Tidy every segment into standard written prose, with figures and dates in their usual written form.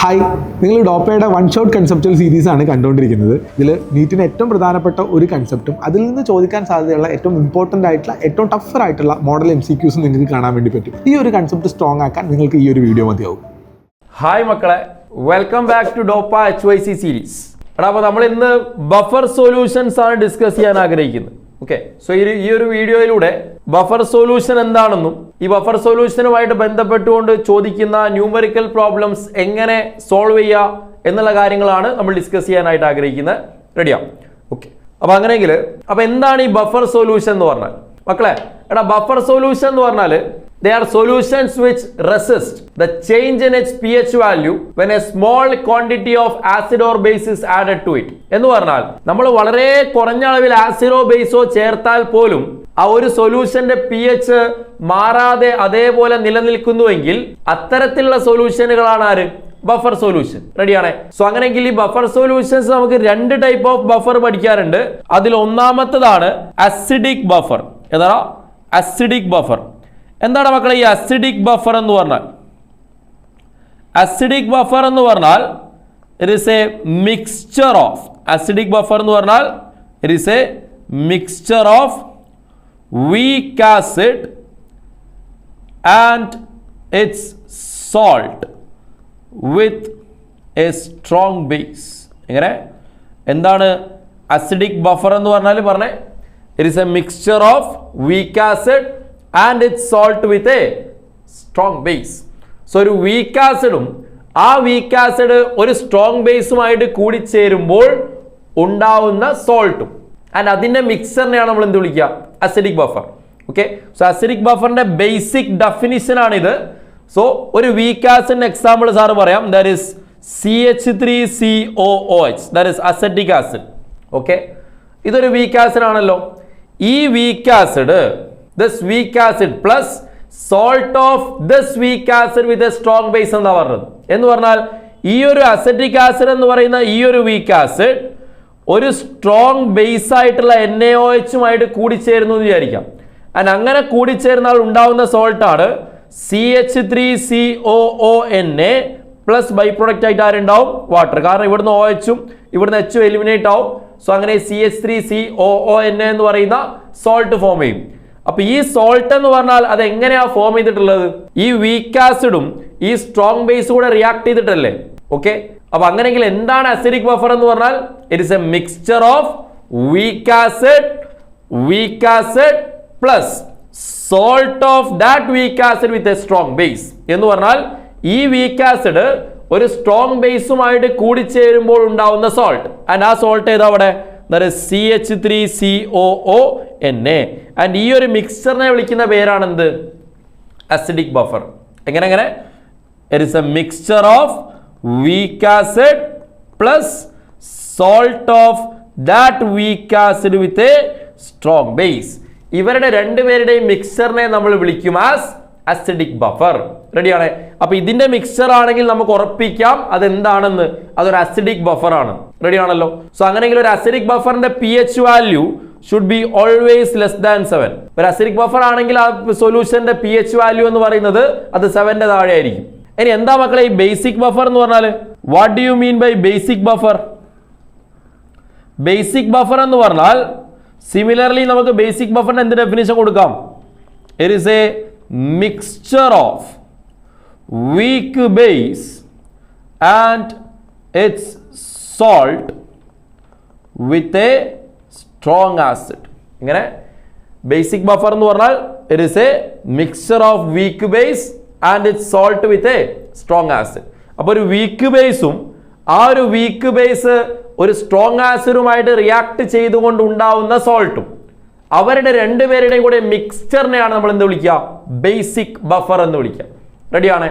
Hi, നിങ്ങൾ ഡോപ്പയുടെ one shot conceptual സീരീസാണ് കണ്ടുകൊണ്ടിരിക്കുന്നത്. ഇതിൽ നീറ്റിന് ഏറ്റവും പ്രധാനപ്പെട്ട ഒരു കൺസെപ്റ്റും അതിൽ നിന്ന് ചോദിക്കാൻ സാധ്യതയുള്ള ഏറ്റവും ഇമ്പോർട്ടൻ്റ് ആയിട്ടുള്ള ഏറ്റവും ടഫർ ആയിട്ടുള്ള മോഡൽ MCQs നിങ്ങൾക്ക് കാണാൻ വേണ്ടി പറ്റും. ഈ ഒരു കൺസെപ്റ്റ് സ്ട്രോങ് ആക്കാൻ നിങ്ങൾക്ക് ഈ ഒരു വീഡിയോ മതിയാവും. ഹായ് മക്കളെ, welcome back to Doppa HYC series. അപ്പോൾ നമ്മൾ ഇന്ന് ബഫർ സൊല്യൂഷൻസ് ആണ് ഡിസ്കസ് ചെയ്യാൻ ആഗ്രഹിക്കുന്നത്. ഓക്കെ, സോ ഈ ഒരു വീഡിയോയിലൂടെ ബഫർ സൊല്യൂഷൻ എന്താണെന്നും ഈ ബഫർ സൊല്യൂഷനുമായിട്ട് ബന്ധപ്പെട്ടുകൊണ്ട് ചോദിക്കുന്ന ന്യൂമറിക്കൽ പ്രോബ്ലംസ് എങ്ങനെ സോൾവ് ചെയ്യുക എന്നുള്ള കാര്യങ്ങളാണ് നമ്മൾ ഡിസ്കസ് ചെയ്യാനായിട്ട് ആഗ്രഹിക്കുന്നത്. റെഡിയാ? ഓക്കെ, അപ്പൊ അങ്ങനെയെങ്കിൽ അപ്പൊ എന്താണ് ഈ ബഫർ സൊല്യൂഷൻ എന്ന് പറഞ്ഞാൽ? മക്കളെ, ബഫർ സൊല്യൂഷൻ എന്ന് പറഞ്ഞാൽ they are solutions which resist the change in its pH value when a small quantity of acid or base is added to it. എന്ന് പറഞ്ഞാൽ നമ്മൾ വളരെ കുറഞ്ഞ അളവിൽ ആസിഡോ ബേസോ ചേർത്താൽ പോലും ആ ഒരു സൊല്യൂഷന്റെ pH മാറാതെ അതേപോലെ നിലനിൽക്കുന്നുവെങ്കിൽ അത്തരത്തിലുള്ള സൊല്യൂഷനുകളാണ് ആര്? Buffer solution. റെഡിയാണേ? സോ അങ്ങനെയെങ്കിൽ ഈ ബഫർ സൊല്യൂഷൻസ് നമുക്ക് രണ്ട് ടൈപ്പ് ഓഫ് ബഫർ പഠിക്കാറുണ്ട്. അതിൽ ഒന്നാമത്തതാണ് അസിഡിക് ബഫർ. ഏതാ? Acidic buffer. എന്താണ് മക്കളെ ഈ അസിഡിക് ബഫർ എന്ന് പറഞ്ഞാൽ? അസിഡിക് ബഫർ എന്ന് പറഞ്ഞാൽ it is a mixture of acidic buffer എന്ന് പറഞ്ഞാൽ it is a mixture of weak acid and it's salt with a strong base. എങ്ങനെ? എന്താണ് അസിഡിക് ബഫർ എന്ന് പറഞ്ഞാൽ പറഞ്ഞേ? It is a mixture of weak acid and its salt with a strong base. So ഒരു weak ആസിഡും ആ weak acid ഒരു strong ബേസുമായിട്ട് കൂടിച്ചേരുമ്പോൾ ഉണ്ടാവുന്ന സോൾട്ടും ആൻഡ് അതിന്റെ മിക്സറിനെയാണ് നമ്മൾ എന്ത് വിളിക്കുക? Acidic buffer. Okay, so acidic ബഫറിന്റെ basic definition ആണിത്. സോ ഒരു വീക്ക് ആസിഡിന്റെ എക്സാമ്പിൾ സാറ് പറയാം. That is CH3COOH, that is acetic acid. Okay, ഇതൊരു വീക്ക് ആസിഡ് ആണല്ലോ. ഈ weak acid this weak acid plus salt of this weak acid with a strong base എന്താ പറഞ്ഞത്? എന്ന് പറഞ്ഞാൽ ഈ ഒരു അസറ്റിക് ആസിഡ് എന്ന് പറയുന്ന ഈ ഒരു വീക്ക് ആസിഡ് ഒരു സ്ട്രോങ് ബേസ് ആയിട്ടുള്ള NaOHുമായിട്ട് കൂടിച്ചേരുന്നു എന്ന് വിചാരിക്കാം. ആൻഡ് അങ്ങനെ കൂടിച്ചേർന്നാൽ ഉണ്ടാവുന്ന സോൾട്ട് ആണ് CH3COONA പ്ലസ് ബൈ പ്രൊഡക്റ്റ് ആയിട്ട് ആരുണ്ടാവും? വാട്ടർ. കാരണം ഇവിടുന്ന് OHും ഇവിടുന്ന് H എലിമിനേറ്റ് ആവും. സോ അങ്ങനെ CH3COONA എന്ന് പറയുന്ന സോൾട്ട് ഫോം ചെയ്യും. അപ്പൊ ഈ സോൾട്ട് എന്ന് പറഞ്ഞാൽ അത് എങ്ങനെയാ ഫോം ചെയ്തിട്ടുള്ളത്? ഈ വീക്ക് ആസിഡും ഈ സ്ട്രോങ് ബേസും കൂടെ റിയാക്ട് ചെയ്തിട്ടല്ലേ? ഓക്കെ, അപ്പൊ അങ്ങനെയെങ്കിൽ എന്താണ് അസിഡിക് ബഫർ എന്ന് പറഞ്ഞാൽ? It is A mixture of weak acid plus salt of that weak acid with a strong base. എന്ന് പറഞ്ഞാൽ ഈ വീക്ക് ആസിഡ് ഒരു സ്ട്രോങ് ബേസുമായിട്ട് കൂടിച്ചേരുമ്പോൾ ഉണ്ടാവുന്ന സോൾട്ട്. ആൻഡ് ആ സോൾട്ട് ഏതാ അവിടെ? that is CH3COONA. ആൻഡ് ഈ ഒരു മിക്സ്ചറിനെ വിളിക്കുന്ന പേരാണ് എന്ത്? Acidic buffer. എങ്ങനെ? It is a mixture of weak acid plus salt of that weak acid with a strong base. ഇവരുടെ രണ്ടുപേരുടെയും മിക്സ്ചറിനെ നമ്മൾ വിളിക്കും ആസ് അസിഡിക് ബഫർ. റെഡിയാണ്? അപ്പൊ ഇതിന്റെ മിക്സ്ചർ ആണെങ്കിൽ നമുക്ക് ഉറപ്പിക്കാം അതെന്താണെന്ന്. അതൊരു അസിഡിക് ബഫർ ആണ്. റെഡി ആണല്ലോ? സോ അങ്ങനെയെങ്കിൽ ഒരു അസിഡിക് ബഫറിന്റെ pH value should be always less than 7. ഒരു അസിഡിക് ബഫർ ആണെങ്കിൽ ആ സൊല്യൂഷന്റെ pH വാല്യൂ എന്ന് പറയുന്നത് അത് 7ന്റെ താഴെ ആയിരിക്കും. ഇനി എന്താ മക്കളെ ഈ ബേസിക് ബഫർ എന്ന് പറഞ്ഞാൽ? What do you mean by basic buffer? Basic buffer എന്ന് പറഞ്ഞാൽ സിമിലർലി നമുക്ക് ബേസിക് ബഫറിന്റെ എന്ത് ഡെഫിനിഷൻ കൊടുക്കാം? It is a mixture of weak base and its salt with a strong acid. ഇങ്ങനെ ബേസിക് ബഫർ എന്ന് പറഞ്ഞാൽ it is a mixture of weak base and its salt with a strong acid. അപ്പോൾ ഒരു weak ബേസും ആ ഒരു weak base ഒരു strong ആസിഡുമായിട്ട് react ചെയ്തുകൊണ്ട് ഉണ്ടാവുന്ന സോൾട്ടും അവരുടെ രണ്ടുപേരുടെയും കൂടെ മിക്സ്ചറിനെയാണ് നമ്മൾ എന്ത് വിളിക്കുക? ബേസിക് ബഫർ എന്ന് വിളിക്കുക. റെഡിയാണ്?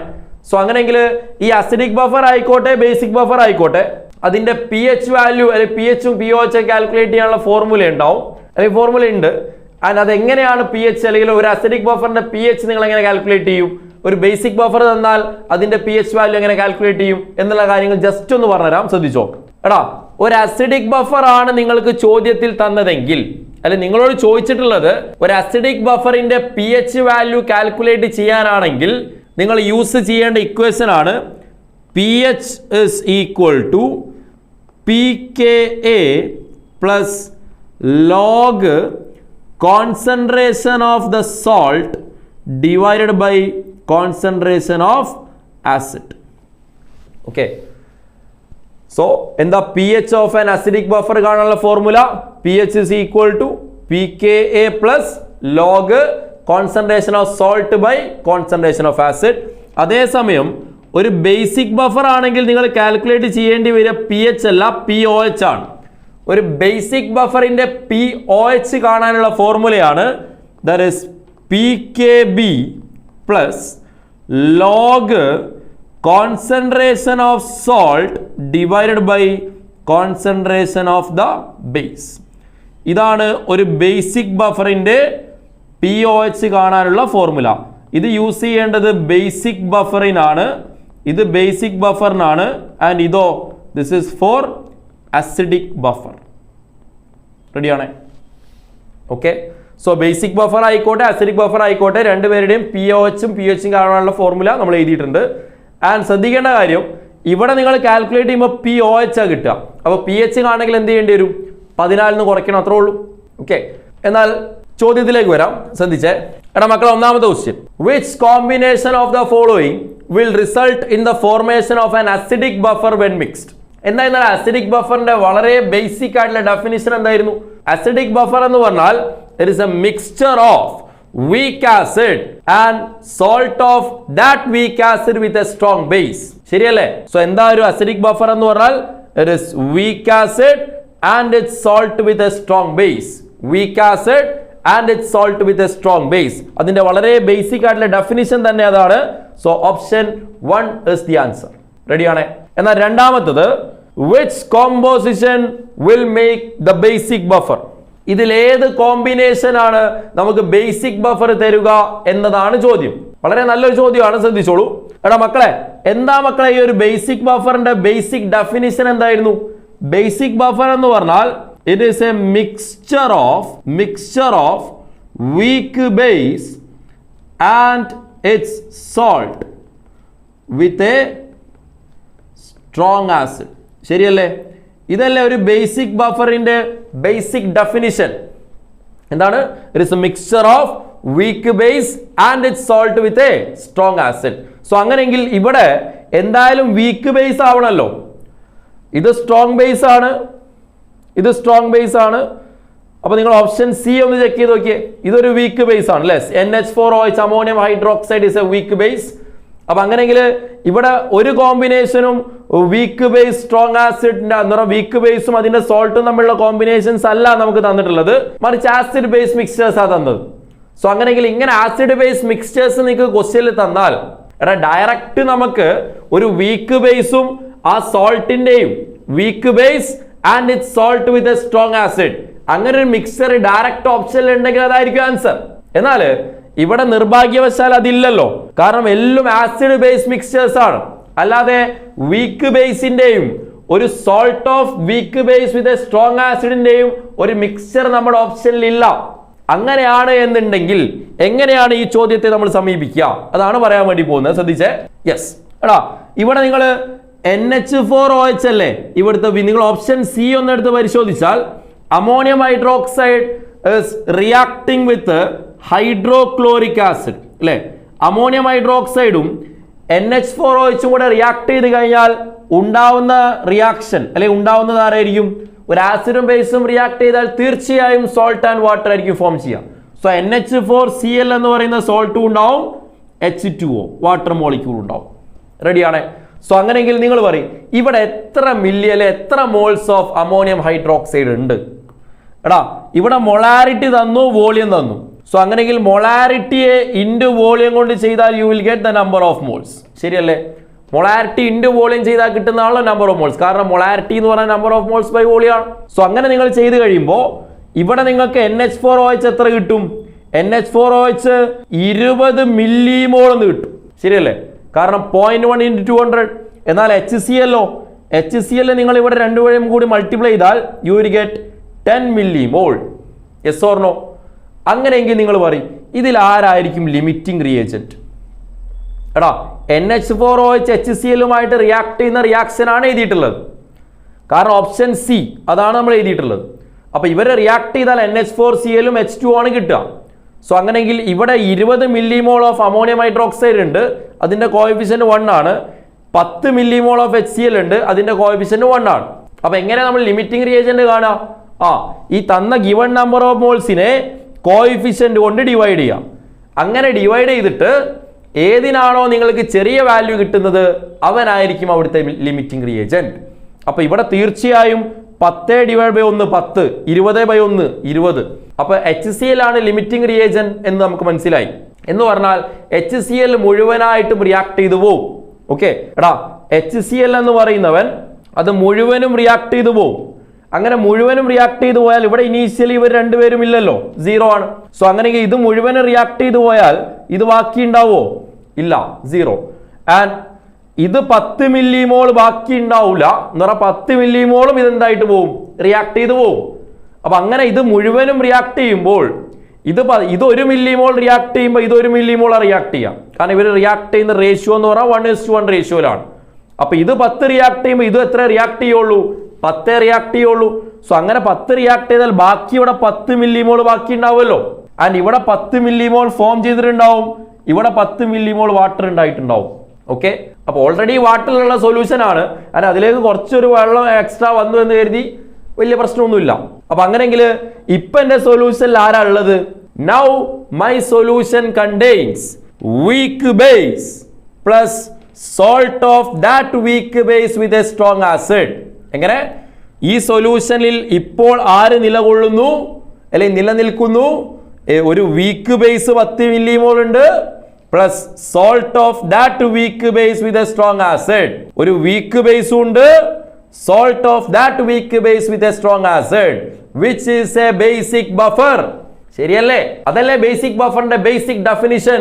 സോ അങ്ങനെയെങ്കിൽ ഈ അസിഡിക് ബഫർ ആയിക്കോട്ടെ ബേസിക് ബഫർ ആയിക്കോട്ടെ അതിന്റെ pH വാല്യൂ അല്ലെങ്കിൽ pHും pOHും കാൽക്കുലേറ്റ് ചെയ്യാനുള്ള ഫോർമുല ഉണ്ടാവും. അല്ലെങ്കിൽ ഫോർമുല ഉണ്ട്. ആൻഡ് അതെങ്ങനെയാണ് pH അല്ലെങ്കിൽ ഒരു അസിഡിക് ബഫറിന്റെ pH നിങ്ങൾ എങ്ങനെ കാൽക്കുലേറ്റ് ചെയ്യും? ഒരു ബേസിക് ബഫർ തന്നാൽ അതിന്റെ pH വാല്യൂ എങ്ങനെ കാൽക്കുലേറ്റ് ചെയ്യും എന്നുള്ള കാര്യങ്ങൾ ജസ്റ്റ് ഒന്ന് പറഞ്ഞുതരാം, ശ്രദ്ധിച്ചോ. എടാ, ഒരു അസിഡിക് ബഫർ ആണ് നിങ്ങൾക്ക് ചോദ്യത്തിൽ തന്നതെങ്കിൽ അല്ലെ നിങ്ങളോട് ചോദിച്ചിട്ടുള്ളത് ഒരു അസിഡിക് ബഫറിന്റെ pH വാല്യൂ കാൽക്കുലേറ്റ് ചെയ്യാനാണെങ്കിൽ നിങ്ങൾ യൂസ് ചെയ്യേണ്ട ഇക്വേഷൻ ആണ് pH is equal to pKa plus log concentration of the salt divided by concentration of acid. Okay. So in the pH of an acidic buffer കാണാനുള്ള formula pH is equal to pKa plus log concentration of salt by concentration of acid. അതേസമയം ഒരു basic buffer ആണെങ്കിൽ നിങ്ങൾ calculate ചെയ്യേണ്ടി വരിക pH അല്ല pOH ആണ്. ഒരു ബേസിക് ബഫറിന്റെ pOH കാണാനുള്ള ഫോർമുലയാണ് that is pKb plus log concentration of salt divided by concentration of the base. ഇതാണ് ഒരു ബേസിക് ബഫറിന്റെ pOH കാണാനുള്ള ഫോർമുല. ഇത് യൂസ് ചെയ്യേണ്ടത് ബേസിക് ബഫറിനാണ്, ഇത് ബേസിക് ബഫറിനാണ്. ആൻഡ് ഇതോ this is for acidic buffer. റെഡിയാണേ? ഓക്കെ. സോ ബേസിക് ബഫർ ആയിക്കോട്ടെ അസിഡിക് ബഫർ ആയിക്കോട്ടെ രണ്ടുപേരുടെയും pOHും pHും കാണാനുള്ള ഫോർമുല നമ്മൾ എഴുതിയിട്ടുണ്ട്. ആൻഡ് ശ്രദ്ധിക്കേണ്ട കാര്യം, ഇവിടെ നിങ്ങൾ കാൽക്കുലേറ്റ് ചെയ്യുമ്പോൾ pOH ആണ് കിട്ടുക. അപ്പോൾ pH ആണെങ്കിൽ എന്ത് ചെയ്യേണ്ടി വരും? 14 കുറയ്ക്കണം, അത്രേ ഉള്ളൂ. ഓക്കെ. എന്നാൽ ചോദ്യത്തിലേക്ക് വരാം, ശ്രദ്ധിച്ചേ. എടാ മക്കളെ, ഒന്നാമത്തെ question, which combination of the following will result in the formation of an acidic buffer when mixed? എന്തായിരുന്നാൽ അസിഡിക് ബഫറിന്റെ വളരെ ബേസിക് ആയിട്ടുള്ള ഡെഫിനിഷൻ എന്തായിരുന്നു? അസിഡിക് ബഫർ എന്ന് പറഞ്ഞാൽ it is a mixture of weak acid and salt of that weak acid with a strong base. ശരിയല്ലേ? So എന്താ ഒരു അസിഡിക് ബഫർ എന്ന് പറഞ്ഞാൽ it is weak acid and its salt with a strong base. weak acid and its salt with a strong base. അതിന്റെ വളരെ basic ആയിട്ടുള്ള definition തന്നെ അതാണ്. So option 1 is the answer. റെഡിയാണേ? എന്നാൽ രണ്ടാമത്തത്, which composition will make the basic buffer? ഇതിലേത് combination ആണ് നമുക്ക് ബേസിക് ബഫർ തരുക എന്നതാണ് ചോദ്യം. വളരെ നല്ലൊരു ചോദ്യമാണ്, ശ്രദ്ധിച്ചോളൂ. എടാ മക്കളെ, എന്താ മക്കളെ ഈ ഒരു ബേസിക് ബഫറിന്റെ ബേസിക് ഡെഫിനിഷൻ എന്തായിരുന്നു? ബേസിക് ബഫർ എന്ന് പറഞ്ഞാൽ it is a mixture of weak base and its salt with a strong acid. ശരിയല്ലേ? ഇതല്ലേ ഒരു ബേസിക് ബഫറിന്റെ ബേസിക് ഡെഫിനിഷൻ. എന്താണ്? It is a mixture of weak base and it's salt with a strong acid. So അങ്ങനെയെങ്കിൽ ഇവിടെ എന്തായാലും weak base ആവണല്ലോ. ഇത് strong base ആണ്, ഇത് സ്ട്രോങ് ബേസ് ആണ്. അപ്പൊ നിങ്ങൾ ഓപ്ഷൻ സി ഒന്ന് ചെക്ക് ചെയ്ത് നോക്കിയേ. ഇതൊരു വീക്ക് ബേസ് ആണ് അല്ലേ? NH4OH ammonium hydroxide is A weak base. അപ്പൊ അങ്ങനെയെങ്കിൽ ഇവിടെ ഒരു കോമ്പിനേഷനും വീക്ക് ബേസ് സ്ട്രോങ് ആസിഡിന്റെ വീക്ക് ബേസും അതിന്റെ സോൾട്ടും തമ്മിലുള്ള കോമ്പിനേഷൻസ് അല്ല നമുക്ക് തന്നിട്ടുള്ളത്, മറിച്ച് ആസിഡ് ബേസ് മിക്സ്ചേഴ്സ് ആണ് തന്നത്. സോ അങ്ങനെയെങ്കിൽ ഇങ്ങനെ ആസിഡ് ബേസ് മിക്സ്ചേഴ്സ് നിങ്ങൾക്ക് ക്വസ്റ്റ്യനിൽ തന്നാൽ എടാ ഡയറക്റ്റ് നമുക്ക് ഒരു വീക്ക് ബേസും ആ സോൾട്ടിന്റെയും weak base and it's salt with a strong acid അങ്ങനെ ഒരു മിക്സർ ഡയറക്റ്റ് ഓപ്ഷനിൽ ഉണ്ടെങ്കിൽ അതായിരിക്കും ആൻസർ. എന്നാൽ ഇവിടെ നിർഭാഗ്യവശാൽ അതില്ലല്ലോ, കാരണം എല്ലാം ആസിഡ് ബേസ് മിക്സ്ചേഴ്സ് ആണ്. അല്ലാതെ വീക്ക് ബേസിന്റെയും ഒരു salt of weak base with a strong ആസിഡിന്റെയും ഒരു മിക്സ്ചർ നമ്മുടെ ഓപ്ഷനിൽ ഇല്ല. അങ്ങനെയാണ് എന്നുണ്ടെങ്കിൽ എങ്ങനെയാണ് ഈ ചോദ്യത്തെ നമ്മൾ സമീപിക്കുക? അതാണ് പറയാൻ വേണ്ടി പോകുന്നത്. ശ്രദ്ധിച്ചേ. യെസ് എടാ, ഇവിടെ നിങ്ങൾ NH4OH അല്ലേ ഇവിടുത്തെ? നിങ്ങൾ ഓപ്ഷൻ സി ഒന്നെടുത്ത് പരിശോധിച്ചാൽ ammonium hydroxide is reacting with hydrochloric acid അല്ലേ? അമോണിയം ഹൈഡ്രോക്സൈഡും NH4OH കൂടെ റിയാക്ട് ചെയ്ത് കഴിഞ്ഞാൽ ഉണ്ടാവുന്ന റിയാക്ഷൻ അല്ലെ ഉണ്ടാവുന്നത് ആരായിരിക്കും? ഒരു ആസിഡും ബേസും റിയാക്ട് ചെയ്താൽ തീർച്ചയായും സോൾട്ട് ആൻഡ് വാട്ടർ ആയിരിക്കും ഫോം ചെയ്യുക. സോ NH4Cl എന്ന് പറയുന്ന സോൾട്ടും ഉണ്ടാവും, H2O വാട്ടർ മോളിക്യൂൾ ഉണ്ടാവും. റെഡിയാണ്? സോ അങ്ങനെയെങ്കിൽ നിങ്ങൾ പറയും ഇവിടെ എത്ര മില്ലി അല്ലെ എത്ര മോൾസ് ഓഫ് അമോണിയം ഹൈഡ്രോക്സൈഡ് ഉണ്ട്? എടാ ഇവിടെ മൊളാരിറ്റി തന്നു, വോളിയം തന്നു. സോ അങ്ങനെയെങ്കിൽ മൊളാരിറ്റിയെ ഇൻറ്റു വോളിയം കൊണ്ട് ചെയ്താൽ you will get the number of moles. ശരിയല്ലേ? മൊളാരിറ്റി ഇൻറ്റു വോളിയം ചെയ്താൽ കിട്ടുന്നതാണല്ലോ നമ്പർ ഓഫ് മോൾസ്, കാരണം മൊളാരിറ്റി എന്ന് പറഞ്ഞാൽ number of moles by volume ആണ്. സോ അങ്ങനെ നിങ്ങൾ ചെയ്ത് കഴിയുമ്പോൾ ഇവിടെ നിങ്ങൾക്ക് NH4OH എത്ര കിട്ടും? NH4OH 20 മില്ലിമോൾ എന്ന് കിട്ടും. ശരിയല്ലേ? കാരണം 0.1 × 200. എന്നാൽ HCl നിങ്ങൾ ഇവിടെ രണ്ടുപേരും കൂടി മൾട്ടിപ്ലൈ ചെയ്താൽ you will get 10 millimole. Yes or no? അങ്ങനെയെങ്കിൽ നിങ്ങൾ പറയും ഇതിൽ ആരായിരിക്കും ലിമിറ്റിംഗ് റിയേജന്റ്? എടാ NH4OH HCl റിയാക്ട് ചെയ്യുന്ന റിയാക്ഷൻ ആണ് എഴുതിയിട്ടുള്ളത്. കാരണം ഓപ്ഷൻ സി അതാണ് നമ്മൾ എഴുതിയിട്ടുള്ളത്. അപ്പോൾ ഇവരെ റിയാക്ട് ചെയ്താൽ NH4Cl H2 ആണ് കിട്ടുക. സോ അങ്ങനെയെങ്കിൽ ഇവിടെ 20 മില്ലിമോൾ ഓഫ് അമോണിയം ഹൈഡ്രോക്സൈഡ് ഉണ്ട്, അതിൻ്റെ കോഎഫിഷ്യന്റ് 1 ആണ്. 10 മില്ലിമോൾ ഓഫ് HCl ഉണ്ട്, അതിൻ്റെ കോഎഫിഷ്യന്റ് 1 ആണ്. അപ്പോൾ എങ്ങനെ നമ്മൾ ലിമിറ്റിംഗ് റിയേജന്റ് കാണാം? ഈ തന്ന ഗിവൺ നമ്പർ ഓഫ് മോൾസിനെ കോഎഫിഷ്യന്റ് കൊണ്ട് ഡിവൈഡ് ചെയ്യാം. അങ്ങനെ ഡിവൈഡ് ചെയ്തിട്ട് ഏതിനാണോ നിങ്ങൾക്ക് ചെറിയ വാല്യൂ കിട്ടുന്നത് അവനായിരിക്കും അവിടുത്തെ ലിമിറ്റിംഗ് റിയേജന്റ്. അപ്പോൾ ഇവിടെ തീർച്ചയായും 10/1 10, 20/1 20. അപ്പോൾ HCl ആണ് ലിമിറ്റിംഗ് റിയേജന്റ് എന്ന് നമുക്ക് മനസ്സിലായി. എന്ന് പറഞ്ഞാൽ HCl മുഴുവനായിട്ടും റിയാക്ട് ചെയ്തു പോവും. ഓക്കെ എടാ, HCl എന്ന് പറയുന്നവൻ അത് മുഴുവനും റിയാക്ട് ചെയ്തു പോവും. അങ്ങനെ മുഴുവനും റിയാക്ട് ചെയ്തു പോയാൽ ഇവിടെ ഇനീഷ്യലി ഇവർ രണ്ടുപേരും ഇല്ലല്ലോ, 0 ആണ്. സോ അങ്ങനെയെങ്കിൽ ഇത് മുഴുവനും റിയാക്ട് ചെയ്തു പോയാൽ ഇത് ബാക്കി ഉണ്ടാവോ? ഇല്ല, 0. ആൻഡ് ഇത് 10 മില്ലിമോൾ ബാക്കി ഉണ്ടാവില്ല എന്ന് പറഞ്ഞാൽ 10 മില്ലിമോളും ഇതെന്തായിട്ട് പോവും? റിയാക്ട് ചെയ്തു പോവും. അപ്പൊ അങ്ങനെ ഇത് മുഴുവനും റിയാക്ട് ചെയ്യുമ്പോൾ ഇത് 1 മില്ലിമോൾ റിയാക്ട് ചെയ്യുമ്പോൾ ഇത് 1 മില്ലിമോൾ റിയാക്ട് ചെയ്യാം. കാരണം ഇവർ റിയാക്ട് ചെയ്യുന്ന റേഷ്യോ എന്ന് പറഞ്ഞാൽ 1:1 റേഷ്യോയിലാണ്. അപ്പൊ ഇത് 10 റിയാക്ട് ചെയ്യുമ്പോൾ ഇത് എത്ര റിയാക്ട് ചെയ്യുള്ളൂ? 10 റിയാക്ട് ചെയ്യുള്ളൂ. സോ അങ്ങനെ 10 റിയാക്ട് ചെയ്താൽ ബാക്കി ഇവിടെ 10 മില്ലിമോൾ ബാക്കി ഉണ്ടാവുമല്ലോ. ആൻഡ് ഇവിടെ 10 മില്ലിമോൾ ഫോം ചെയ്തിട്ടുണ്ടാവും, ഇവിടെ 10 മില്ലിമോൾ വാട്ടർ ഉണ്ടായിട്ടുണ്ടാവും. ഓക്കെ, അപ്പോൾ ഓൾറെഡി വാട്ടറിലുള്ള സൊല്യൂഷൻ ആണ്. കാരണം അതിലേക്ക് കുറച്ചൊരു വെള്ളം എക്സ്ട്രാ വന്നു എന്ന് കരുതി വലിയ പ്രശ്നമൊന്നുമില്ല. അപ്പൊ അങ്ങനെയെങ്കിൽ ഇപ്പൊ എന്റെ സൊല്യൂഷനിൽ ആരാ ഉള്ളത്? Now my solution contains weak base plus salt of that weak base with a strong acid. എങ്ങനെ? ഈ സൊല്യൂഷനിൽ ഇപ്പോൾ ആര് നിലകൊള്ളുന്നു അല്ലെങ്കിൽ നിലനിൽക്കുന്നു? ഒരു വീക്ക് ബേസ് 10 മില്ലിമോൾ ഉണ്ട്, plus salt of that weak base with a strong acid. ഒരു വീക്ക് ബേസും ഉണ്ട്, salt of that weak base with a strong acid which is a basic buffer. ശരിയല്ലേ? അതല്ലേ ബേസിക് ബഫറിന്റെ basic definition?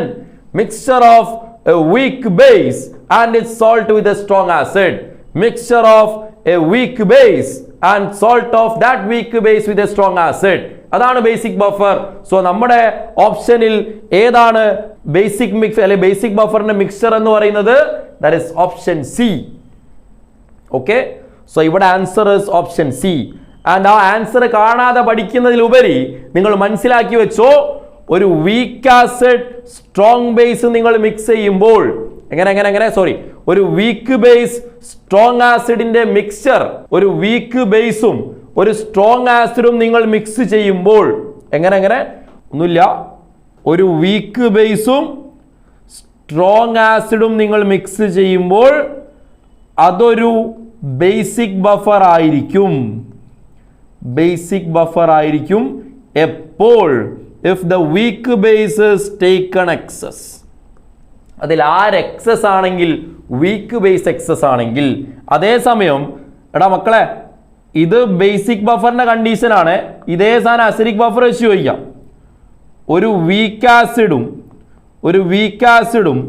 Mixture of a weak base and it's salt with a strong acid. Mixture of a weak base and salt of that weak base with a strong acid. അതാണ് basic buffer. So നമ്മുടെ ഓപ്ഷനിൽ ഏതാണ് basic mix അല്ലെ basic ബഫറിന്റെ mixture എന്ന് പറയുന്നത്? That is option C. Okay, so ഇവിടെ answer is option C. And ആ ആൻസർ കാണാതെ പഠിക്കുന്നതിലുപരി നിങ്ങൾ മനസ്സിലാക്കി വെച്ചോ, ഒരു വീക്ക് ആസിഡ് സ്ട്രോങ് ബേസ് നിങ്ങൾ മിക്സ് ചെയ്യുമ്പോൾ ഒരു വീക്ക് ബേസ് സ്ട്രോങ് ആസിഡിന്റെ മിക്സ്ചർ, ഒരു വീക്ക് ബേസും ഒരു സ്ട്രോങ് ആസിഡും നിങ്ങൾ മിക്സ് ചെയ്യുമ്പോൾ ഒന്നുമില്ല, ഒരു വീക്ക് ബേസും സ്ട്രോങ് ആസിഡും നിങ്ങൾ മിക്സ് ചെയ്യുമ്പോൾ അതൊരു ബേസിക് ബഫർ ആയിരിക്കും. ബേസിക് ബഫർ ആയിരിക്കും എപ്പോൾ? If the weak base is taken excess. അതിൽ ആര് എക്സസ് ആണെങ്കിൽ? വീക്ക് ബേസ് എക്സസ് ആണെങ്കിൽ. അതേസമയം എടാ മക്കളെ, ഇത് ബേസിക് ബഫറിന്റെ കണ്ടീഷൻ ആണ്. ഇതേ സാധനം അസിഡിക് ബഫർ വെച്ച് ചോദിക്കാം. ഒരു വീക്ക് ആസിഡും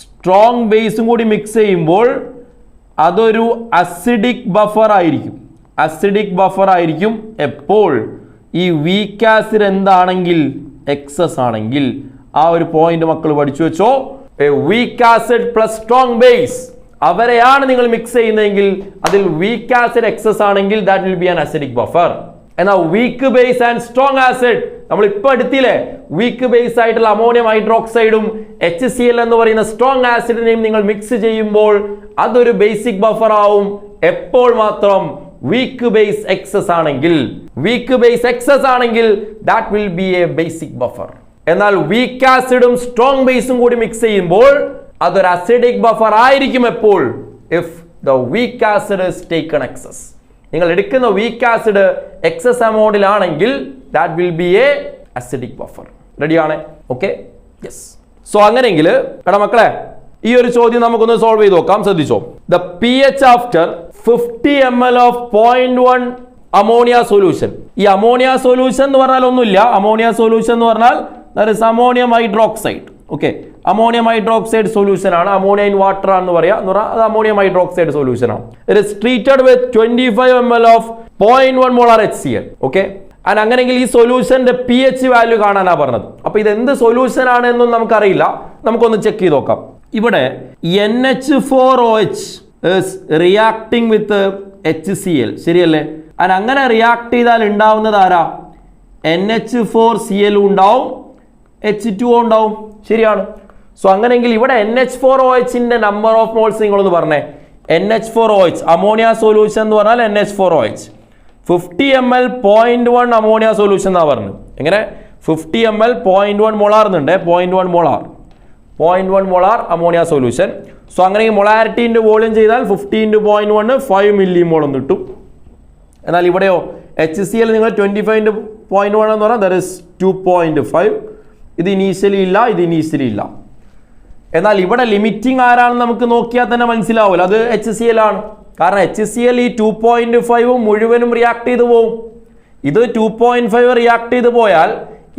സ്ട്രോങ് ബേസും കൂടി മിക്സ് ചെയ്യുമ്പോൾ അതൊരു അസിഡിക് ബഫർ ആയിരിക്കും. അസിഡിക് ബഫർ ആയിരിക്കും എപ്പോൾ? ഈ വീക്ക് ആസിഡ് എന്താണെങ്കിൽ? എക്സസ് ആണെങ്കിൽ. ആ ഒരു പോയിന്റ് മക്കൾ പഠിച്ചു വെച്ചോ. Weak acid plus strong base അവരെയാണ് നിങ്ങൾ മിക്സ് ചെയ്യുന്നതെങ്കിൽ അതിൽ വീക്ക് ആസിഡ് എക്സസ് ആണെങ്കിൽ that will be an acidic buffer. എന്നാൽ weak base and strong acid നമ്മൾ ഇപ്പൊ എടുത്തില്ലേ, വീക്ക് ബേസ് ആയിട്ടുള്ള അമോണിയം ഹൈഡ്രോക്സൈഡും HCl എന്ന് പറയുന്ന സ്ട്രോങ് ആസിഡിനെയും നിങ്ങൾ മിക്സ് ചെയ്യുമ്പോൾ അതൊരു ബേസിക് ബഫർ ആവും. എപ്പോൾ മാത്രം? വീക്ക് ബേസ് എക്സസ് ആണെങ്കിൽ. വീക്ക് ബേസ് എക്സസ് ആണെങ്കിൽ that will be a basic buffer. എന്നാൽ വീക്ക് ആസിഡും സ്ട്രോങ് ബേസും കൂടി മിക്സ് ചെയ്യുമ്പോൾ അതൊരു അസിഡിക് ബഫർ ആയിരിക്കും എപ്പോൾ? If the weak acid is taken excess. നിങ്ങൾ എടുക്കുന്ന വീക്ക് ആസിഡ് എക്സസ് എമൗണ്ടിലാണെങ്കിൽ that will be a acidic buffer. റെഡിയാണ്? Okay, yes. സോ അങ്ങനെയെങ്കിൽ എടാ മക്കളെ, ഈ ഒരു ചോദ്യം നമുക്കൊന്ന് സോൾവ് ചെയ്ത് നോക്കാം. ശ്രദ്ധിച്ചോ. The pH after 50 ml of 0.1 ammonia solution. ഈ അമോണിയ സൊല്യൂഷൻ എന്ന് പറഞ്ഞാൽ ഒന്നുമില്ല. അമോണിയ സൊല്യൂഷൻ എന്ന് പറഞ്ഞാൽ that is ammonium hydroxide. Okay, ammonium hydroxide solution ആണ്. അമോണിയ ഇൻ വാട്ടർ ആണെന്ന് പറയാം. എന്ന് പറഞ്ഞാൽ അത് അമോണിയം ഹൈഡ്രോക്സൈഡ് സൊല്യൂഷൻ ആണ്. It is treated with 25 ml of 0.1 molar HCl. Okay, and അങ്ങനെയെങ്കിൽ ഈ സൊല്യൂഷന്റെ pH വാല്യൂ കാണാനാണ് പറഞ്ഞത്. അപ്പൊ ഇത് എന്ത് സൊല്യൂഷൻ ആണ് എന്നൊന്നും നമുക്കറിയില്ല. നമുക്കൊന്ന് ചെക്ക് ചെയ്ത് നോക്കാം. ഇവിടെ NH4OH is reacting with HCl, ശരിയല്ലേ? അങ്ങനെ റിയാക്ട് ചെയ്താൽ ഉണ്ടാവുന്നത് ആരാ? NH4Cl ഉണ്ടാവും, H2O ഉണ്ടാവും, ശരിയാണ്. സോ അങ്ങനെയെങ്കിൽ ഇവിടെ NH4OHന്റെ നമ്പർ ഓഫ് മോൾസ് നിങ്ങളൊന്ന് പറഞ്ഞേ. NH4OH അമോണിയ സൊല്യൂഷൻ എന്ന് പറഞ്ഞാൽ NH4OH 50 ml 0.1 അമോണിയ സൊല്യൂഷൻ എന്നാ പറഞ്ഞു. എങ്ങനെ 50 ml 0.1 മോളാർ എന്നുണ്ട്, 0.1 മോളാർ അമോണിയ സൊല്യൂഷൻ. സോ അങ്ങനെ മൊളാരിറ്റി ഇൻറ്റു വോളിയം ചെയ്താൽ 50 × 0.1 5 മില്ലിമോൾ എന്ന് കിട്ടും. എന്നാൽ ഇവിടെയോ HCl നിങ്ങൾ 25 × 0.1 എന്ന് പറഞ്ഞാൽ ദർ ഇസ് 2.5. ഇത് ഇനീഷ്യലി ഇല്ല, ഇത് ഇനീഷ്യലി ഇല്ല. എന്നാൽ ഇവിടെ ലിമിറ്റിംഗ് ആരാണെന്ന് നമുക്ക് നോക്കിയാൽ തന്നെ മനസ്സിലാവില്ല, അത് HCl ആണ്. കാരണം HCl ഈ 2.5 മുഴുവനും റിയാക്ട് ചെയ്ത് പോവും. ഇത് 2.5 റിയാക്ട് ചെയ്ത് പോയാൽ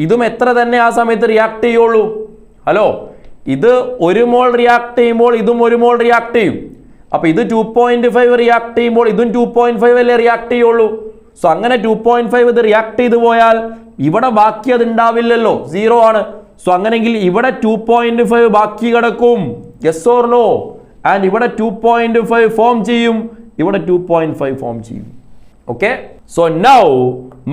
ഇതും എത്ര തന്നെ ആ സമയത്ത് റിയാക്ട് ചെയ്യുള്ളൂ? ഹലോ, ഇത് 1 മോൾ റിയാക്ട് ചെയ്യുമ്പോൾ ഇതും 1 മോൾ റിയാക്ട് ചെയ്യും. അപ്പോൾ ഇത് 2.5 റിയാക്ട് ചെയ്യുമ്പോൾ ഇതും 2.5 അല്ലേ റിയാക്ട് ചെയ്യുള്ളൂ. സോ അങ്ങനെ 2.5 ഇത് റിയാക്ട് ചെയ്ത് പോയാൽ ഇവിടെ ബാക്കി അത് ഉണ്ടാവില്ലല്ലോ, 0 ആണ്. സോ അങ്ങനെയെങ്കിൽ ഇവിടെ 2.5 ബാക്കി കിടക്കും, യെസ് ഓർ നോ? ആൻഡ് ഇവിടെ 2.5 ഫോം ചെയ്യും, ഇവിടെ 2.5 ഫോം ചെയ്യും. Okay, so now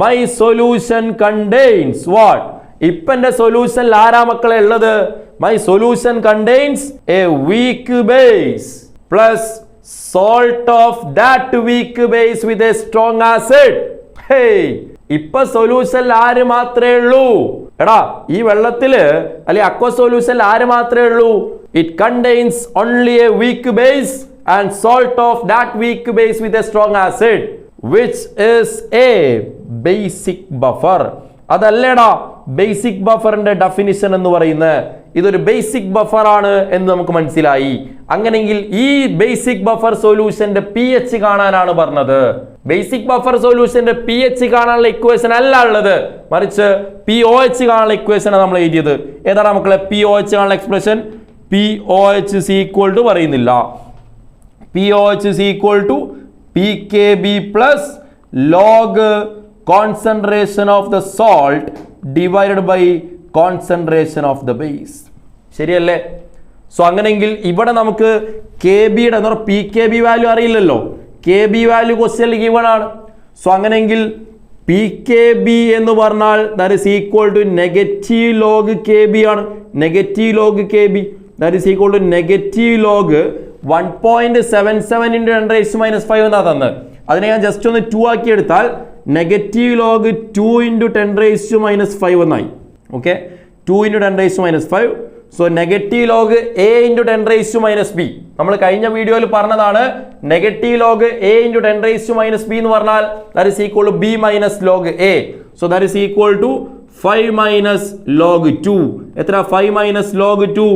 my solution contains what? ഇപ്പം എൻ്റെ സൊല്യൂഷനിൽ ആരാ മക്കളെ ഉള്ളത്? My solution contains A weak base plus salt of that weak base with a strong acid. Hey, ഇപ്പൊ സൊല്യൂഷനിൽ ആര് മാത്രമേ ഉള്ളൂ? എടാ, ഈ വെള്ളത്തില് അല്ലെ അക്വ സൊല്യൂഷനിൽ ആര് മാത്രമേ ഉള്ളൂ? It contains only a weak base and salt of that weak base with a strong acid which is a basic buffer. അതല്ലേടാ ബേസിക് ബഫറിന്റെ ഡെഫിനിഷൻ എന്ന് പറയുന്നത്. ഇതൊരു ബേസിക് ബഫർ ആണ് എന്ന് നമുക്ക് മനസ്സിലായി. അങ്ങനെയെങ്കിൽ ഈ ബേസിക് ബഫർ സൊല്യൂഷന്റെ pH കാണാനാണ് പറഞ്ഞത്. ബേസിക് ബഫർ സൊല്യൂഷന്റെ pH കാണാനുള്ള ഇക്വേഷൻ അല്ല ഉള്ളത്, മറിച്ച് POH കാണാനുള്ള ഇക്വേഷനാണ് നമ്മൾ എഴുതിയത്. ഏതാണ് മക്കളെ POH കാണാനുള്ള expression? POH is equal to പറയുന്നില്ല, POH is equal to PKB plus log concentration of the salt divided by concentration of the base. ശരിയല്ലേ? സോ അങ്ങനെയെങ്കിൽ ഇവിടെ നമുക്ക് KB യുടെ PKB വാല്യൂ അറിയില്ലല്ലോ, KB വാല്യൂ ക്വസ്റ്റ്യനിൽ ഗിവൺ ആണ്. സോ അങ്ങനെയെങ്കിൽ PKB എന്ന് പറഞ്ഞാൽ that is equal to negative log KB ആണ്. Negative log KB that is equal to negative log 1.77 × 10⁻⁵ എന്നാ തന്നത്. അതിനെ ഞാൻ ജസ്റ്റ് ഒന്ന് 2 ആക്കി എടുത്താൽ നെഗറ്റീവ് ലോഗ് 2 × 10⁻⁵ എന്നായി. Okay, 2 × 10⁻⁵. So negative log A × 10⁻⁻B നമ്മൾ കഴിഞ്ഞ വീഡിയോയിൽ പറഞ്ഞതാണ്. നെഗറ്റീവ് ലോഗ് A × 10⁻⁻B എന്ന് പറഞ്ഞാൽ that is equal to B - log A. So that is equal to 5 - log 2. എത്ര? 5 - log 2,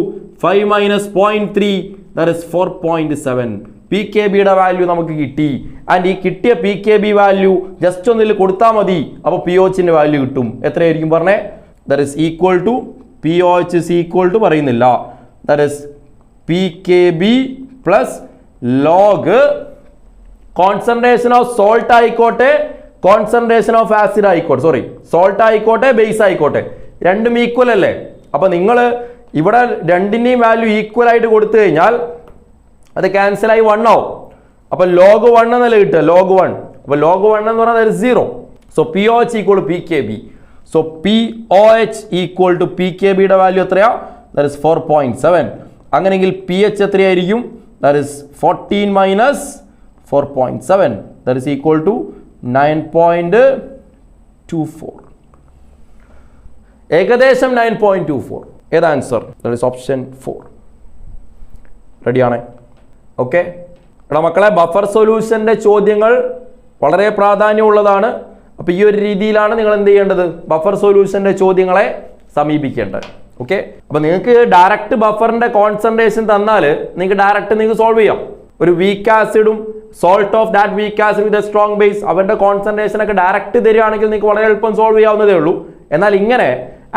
5 - 0.3 ദാറ്റ് ഈസ് 4.7. PKB യുടെ വാല്യൂ നമുക്ക് കിട്ടി. ആൻഡ് ഈ കിട്ടിയ PKB വാല്യൂ ജസ്റ്റ് ഒന്നിൽ കൊടുത്താൽ മതി, അപ്പോൾ POHന്റെ വാല്യൂ കിട്ടും. എത്രയായിരിക്കും പറഞ്ഞേ? That is equal to POH is equal to പറയുന്നില്ല, that is PKB plus log concentration of salt ആയിക്കോട്ടെ, കോൺസെൻട്രേഷൻ ഓഫ് ആസിഡ് ആയിക്കോട്ടെ, സോറി സോൾട്ട് ആയിക്കോട്ടെ, ബേസ് ആയിക്കോട്ടെ, രണ്ടും ഈക്വൽ അല്ലേ? അപ്പൊ നിങ്ങൾ ഇവിടെ രണ്ടിൻ്റെയും വാല്യൂ ഈക്വൽ ആയിട്ട് കൊടുത്തു കഴിഞ്ഞാൽ അത് ക്യാൻസൽ ആയി 1 ആവും. അപ്പൊ log 1 എന്നല്ലേ കിട്ടുക, log 1. അപ്പൊ log 1 എന്ന് പറഞ്ഞാൽ 0. So POH equal to PKB. So POH equal to PKB യുടെ വാല്യൂ എത്രയാ? That is 4.7. അങ്ങനെയെങ്കിൽ pH എത്രയായിരിക്കും? That is 14 - 4.7 that is equal to 9.24. ഏകദേശം 9.24. ഏത് ആൻസർ? That is option 4. റെഡിയാണേ? ഓക്കെ എടാ മക്കളെ, ബഫർ സൊല്യൂഷന്റെ ചോദ്യങ്ങൾ വളരെ പ്രാധാന്യമുള്ളതാണ്. അപ്പോൾ ഈ ഒരു രീതിയിലാണ് നിങ്ങൾ എന്ത് ചെയ്യേണ്ടത്? ബഫർ സൊല്യൂഷന്റെ ചോദ്യങ്ങളെ സമീപിക്കേണ്ടത്. ഓക്കെ, അപ്പോൾ നിങ്ങൾക്ക് ഡയറക്റ്റ് ബഫറിന്റെ കോൺസെൻട്രേഷൻ തന്നാൽ നിങ്ങൾക്ക് ഡയറക്റ്റ് നിങ്ങൾക്ക് സോൾവ് ചെയ്യാം. ഒരു വീക്ക് ആസിഡും salt of that weak acid with a strong base അവരുടെ കോൺസെൻട്രേഷൻ ഒക്കെ ഡയറക്റ്റ് തരികയാണെങ്കിൽ നിങ്ങൾക്ക് വളരെ എളുപ്പം സോൾവ് ചെയ്യാവുന്നതേ ഉള്ളൂ. എന്നാൽ ഇങ്ങനെ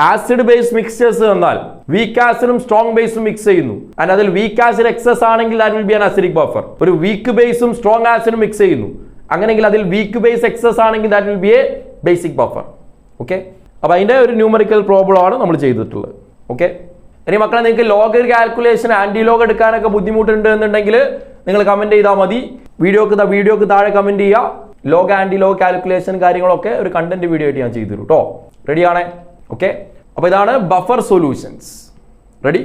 ആസിഡ് ബേസ് മിക്സ്ചേഴ്സ് തന്നാൽ വീക്ക് ആസിഡും സ്ട്രോങ് ബേസും മിക്സ് ചെയ്യുന്നു, ആൻഡ് അതിൽ വീക്ക് ആസിഡ് എക്സസ് ആണെങ്കിൽ that will be an acidic buffer. ഒരു വീക്ക് ബേസും സ്ട്രോങ് ആസിഡും മിക്സ് ചെയ്യുന്നു, അങ്ങനെയെങ്കിൽ അതിൽ വീക്ക് ബേസ് എക്സസ് ആണെങ്കിൽ that will be a basic buffer. Okay, അപ്പോൾ അതിൻ്റെ ഒരു ന്യൂമറിക്കൽ പ്രോബ്ലം ആണ് നമ്മൾ ചെയ്തിട്ടുള്ളത്. ഓക്കെ, ഇനി മക്കളെ നിങ്ങൾക്ക് ലോഗ് കാൽക്കുലേഷൻ ആൻറ്റി ലോഗ് എടുക്കാനൊക്കെ ബുദ്ധിമുട്ടുണ്ട് എന്നുണ്ടെങ്കിൽ നിങ്ങൾ കമൻറ്റ് ചെയ്താൽ മതി. വീഡിയോക്ക് താഴെ കമൻറ്റ് ചെയ്യുക. ലോഗ് ആൻറ്റി ലോഗ് കാൽക്കുലേഷൻ കാര്യങ്ങളൊക്കെ ഒരു കണ്ടന്റ് വീഡിയോ ആയിട്ട് ഞാൻ ചെയ്തു തരും കേട്ടോ. റെഡിയാണേ? ഓക്കെ, അപ്പോൾ ഇതാണ് buffer solutions. Ready?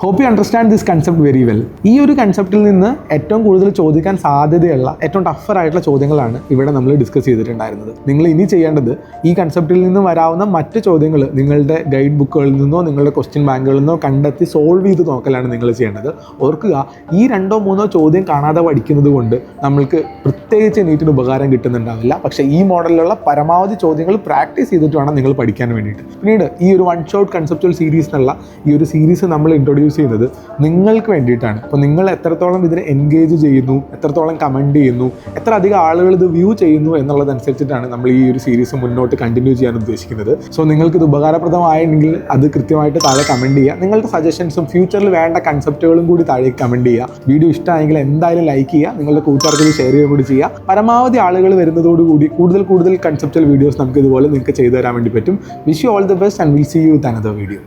Hope you understand this concept very well. ഈ ഒരു കൺസെപ്റ്റിൽ നിന്ന് ഏറ്റവും കൂടുതൽ ചോദിക്കാൻ സാധ്യതയുള്ള ഏറ്റവും ടഫർ ആയിട്ടുള്ള ചോദ്യങ്ങളാണ് ഇവിടെ നമ്മൾ ഡിസ്കസ് ചെയ്തിട്ടുണ്ടായിരുന്നത്. നിങ്ങൾ ഇനി ചെയ്യേണ്ടത് ഈ കൺസെപ്റ്റിൽ നിന്ന് വരാവുന്ന മറ്റ് ചോദ്യങ്ങൾ നിങ്ങളുടെ ഗൈഡ് ബുക്കുകളിൽ നിന്നോ നിങ്ങളുടെ ക്വസ്റ്റ്യൻ ബാങ്കുകളിൽ നിന്നോ കണ്ടെത്തി സോൾവ് ചെയ്ത് നോക്കലാണ് നിങ്ങൾ ചെയ്യേണ്ടത്. ഓർക്കുക, ഈ 2-3 ചോദ്യം കാണാതെ പഠിക്കുന്നത് കൊണ്ട് നമ്മൾക്ക് പ്രത്യേകിച്ച് നീറ്റിന് ഉപകാരം കിട്ടുന്നുണ്ടാവില്ല. പക്ഷേ ഈ മോഡലിലുള്ള പരമാവധി ചോദ്യങ്ങൾ പ്രാക്ടീസ് ചെയ്തിട്ട് വേണം നിങ്ങൾ പഠിക്കാൻ വേണ്ടിയിട്ട്. പിന്നീട് ഈ ഒരു 1 ഷോട്ട് കൺസെപ്ച്വൽ സീരീസ് എന്നുള്ള ഈ ഒരു സീരീസ് നമ്മൾ ഇൻട്രൊഡ്യൂസ് ചെയ്യുന്നത് നിങ്ങൾക്ക് വേണ്ടിയിട്ടാണ്. അപ്പോൾ നിങ്ങൾ എത്രത്തോളം ഇതിനെ എൻഗേജ് ചെയ്യുന്നു, എത്രത്തോളം കമൻറ്റ് ചെയ്യുന്നു, എത്ര അധികം ആളുകൾ ഇത് വ്യൂ ചെയ്യുന്നു എന്നുള്ളതനുസരിച്ചിട്ടാണ് നമ്മൾ ഈ ഒരു സീരീസ് മുന്നോട്ട് കണ്ടിന്യൂ ചെയ്യാൻ ഉദ്ദേശിക്കുന്നത്. സോ നിങ്ങൾക്ക് ഇത് ഉപകാരപ്രദമായെങ്കിൽ അത് കൃത്യമായിട്ട് താഴെ കമൻറ്റ് ചെയ്യുക. നിങ്ങളുടെ സജഷൻസും ഫ്യൂച്ചറിൽ വേണ്ട കൺസെപ്റ്റുകളും കൂടി താഴെ കമൻറ്റ് ചെയ്യുക. വീഡിയോ ഇഷ്ടമായെങ്കിൽ എന്തായാലും ലൈക്ക് ചെയ്യുക, നിങ്ങളുടെ കൂട്ടുകാർക്ക് ഇത് ഷെയർ ചെയ്യുക കൂടി ചെയ്യുക. പരമാവധി ആളുകൾ വരുന്നതോടുകൂടി കൂടുതൽ കൺസെപ്റ്റുവൽ വീഡിയോസ് നമുക്ക് ഇതുപോലെ നിങ്ങൾക്ക് ചെയ്തു തരാൻ വേണ്ടി പറ്റും. Wish you all the best and will see you with another video.